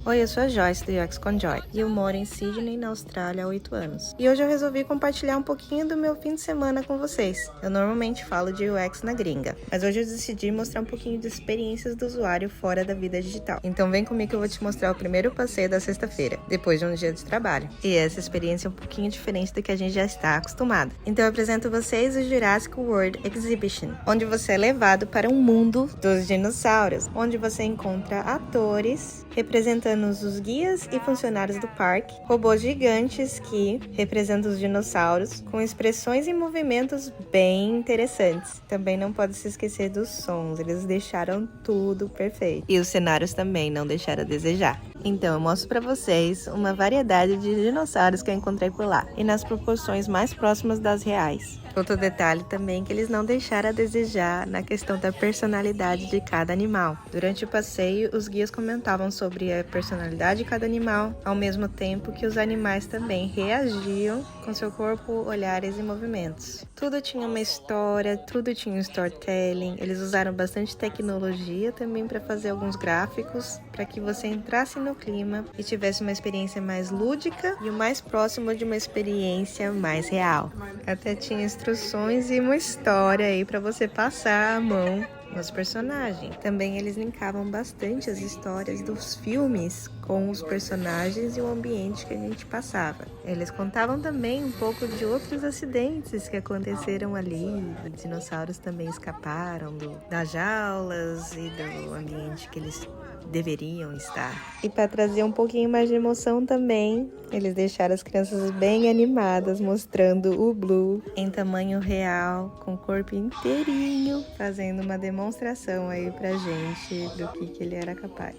Oi, eu sou a Joyce do UX com Joy e eu moro em Sydney, na Austrália, há 8 anos. E hoje eu resolvi compartilhar um pouquinho do meu fim de semana com vocês. Eu normalmente falo de UX na gringa, mas hoje eu decidi mostrar um pouquinho das experiências do usuário fora da vida digital. Então vem comigo que eu vou te mostrar o primeiro passeio da sexta-feira, depois de um dia de trabalho. E essa experiência é um pouquinho diferente do que a gente já está acostumado. Então eu apresento a vocês o Jurassic World Exhibition, onde você é levado para um mundo dos dinossauros, onde você encontra atores representando os guias e funcionários do parque, robôs gigantes que representam os dinossauros, com expressões e movimentos bem interessantes. Também não pode se esquecer dos sons, eles deixaram tudo perfeito. E os cenários também não deixaram a desejar. Então eu mostro para vocês uma variedade de dinossauros que eu encontrei por lá, e nas proporções mais próximas das reais. Outro detalhe também que eles não deixaram a desejar na questão da personalidade de cada animal. Durante o passeio, os guias comentavam sobre a personalidade de cada animal, ao mesmo tempo que os animais também reagiam com seu corpo, olhares e movimentos. Tudo tinha uma história, tudo tinha um storytelling. Eles usaram bastante tecnologia também para fazer alguns gráficos, para que você entrasse no clima e tivesse uma experiência mais lúdica e o mais próximo de uma experiência mais real. Até tinha instruções e uma história aí para você passar a mão nos personagens. Também eles linkavam bastante as histórias dos filmes com os personagens e o ambiente que a gente passava. Eles contavam também um pouco de outros acidentes que aconteceram ali. Os dinossauros também escaparam das jaulas e do ambiente que eles deveriam estar. E para trazer um pouquinho mais de emoção também, eles deixaram as crianças bem animadas, mostrando o Blue em tamanho real, com o corpo inteirinho, fazendo uma demonstração aí pra gente do que ele era capaz.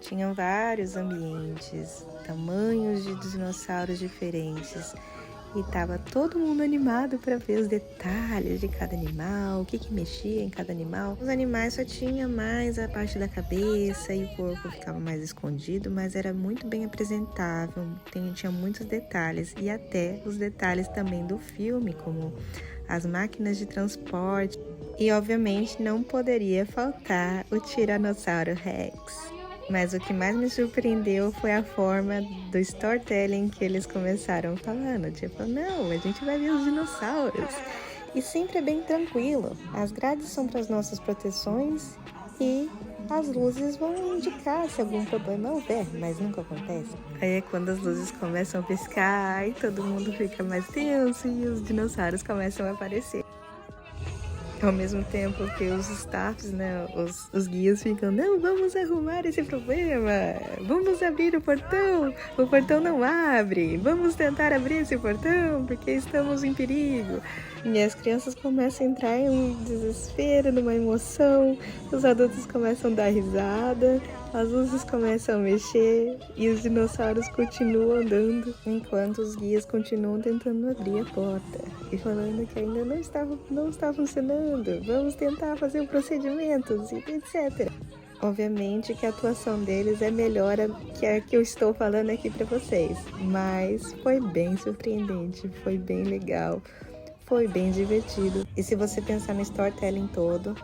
Tinham vários ambientes, tamanhos de dinossauros diferentes, e tava todo mundo animado para ver os detalhes de cada animal, o que mexia em cada animal. Os animais só tinham mais a parte da cabeça e o corpo ficava mais escondido, mas era muito bem apresentável, tinha muitos detalhes, e até os detalhes também do filme, como as máquinas de transporte. E obviamente não poderia faltar o Tiranossauro Rex. Mas o que mais me surpreendeu foi a forma do storytelling que eles começaram falando. Tipo, não, a gente vai ver os dinossauros. E sempre é bem tranquilo. As grades são para as nossas proteções e as luzes vão indicar se algum problema houver, mas nunca acontece. Aí é quando as luzes começam a piscar e todo mundo fica mais tenso e os dinossauros começam a aparecer. Ao mesmo tempo que os staffs, né, os guias ficam, não, vamos arrumar esse problema, vamos abrir o portão não abre, vamos tentar abrir esse portão porque estamos em perigo. E as crianças começam a entrar em um desespero, numa emoção, os adultos começam a dar risada, as luzes começam a mexer e os dinossauros continuam andando, enquanto os guias continuam tentando abrir a porta e falando que ainda não está funcionando, vamos tentar fazer o procedimento, etc. Obviamente que a atuação deles é melhor que a que eu estou falando aqui para vocês, mas foi bem surpreendente, foi bem legal, foi bem divertido. E se você pensar no storytelling todo,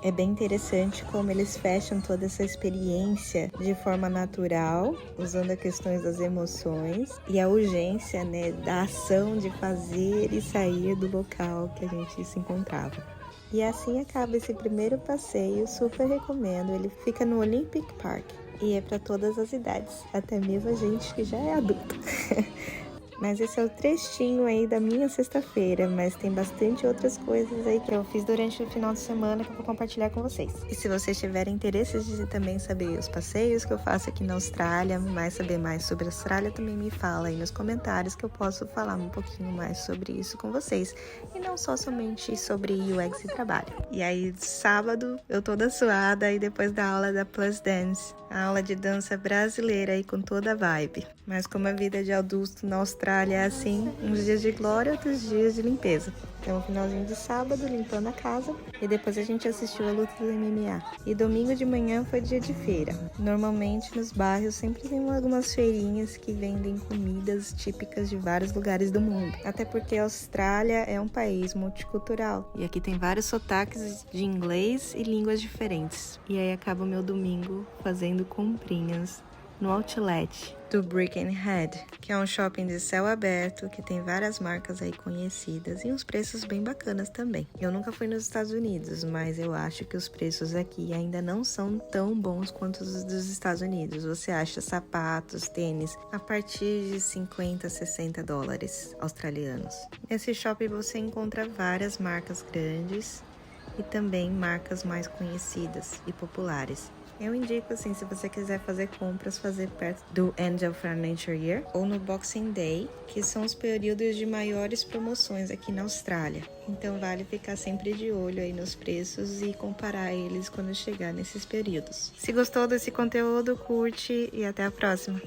é bem interessante como eles fecham toda essa experiência de forma natural, usando as questões das emoções e a urgência, né, da ação de fazer e sair do local que a gente se encontrava. E assim acaba esse primeiro passeio, super recomendo. Ele fica no Olympic Park e é para todas as idades, até mesmo a gente que já é adulto. Mas esse é o trechinho aí da minha sexta-feira, mas tem bastante outras coisas aí que eu fiz durante o final de semana que eu vou compartilhar com vocês. E se vocês tiverem interesse de também saber os passeios que eu faço aqui na Austrália, saber mais sobre a Austrália, também me fala aí nos comentários que eu posso falar um pouquinho mais sobre isso com vocês. E não só somente sobre UX e trabalho. E aí, sábado, eu toda suada, e depois da aula da Plus Dance, a aula de dança brasileira aí com toda a vibe. Mas como a vida de adulto na Austrália é assim, uns dias de glória, outros dias de limpeza. Então, no finalzinho de sábado, limpando a casa, e depois a gente assistiu a luta do MMA. E domingo de manhã foi dia de feira. Normalmente, nos bairros, sempre tem algumas feirinhas que vendem comidas típicas de vários lugares do mundo. Até porque a Austrália é um país multicultural. E aqui tem vários sotaques de inglês e línguas diferentes. E aí acaba o meu domingo fazendo comprinhas no Outlet do Birkenhead, que é um shopping de céu aberto, que tem várias marcas aí conhecidas e uns preços bem bacanas também. Eu nunca fui nos Estados Unidos, mas eu acho que os preços aqui ainda não são tão bons quanto os dos Estados Unidos. Você acha sapatos, tênis a partir de 50, 60 dólares australianos. Nesse shopping você encontra várias marcas grandes e também marcas mais conhecidas e populares. Eu indico assim, se você quiser fazer compras, fazer perto do End of Furniture Year ou no Boxing Day, que são os períodos de maiores promoções aqui na Austrália. Então vale ficar sempre de olho aí nos preços e comparar eles quando chegar nesses períodos. Se gostou desse conteúdo, curte e até a próxima!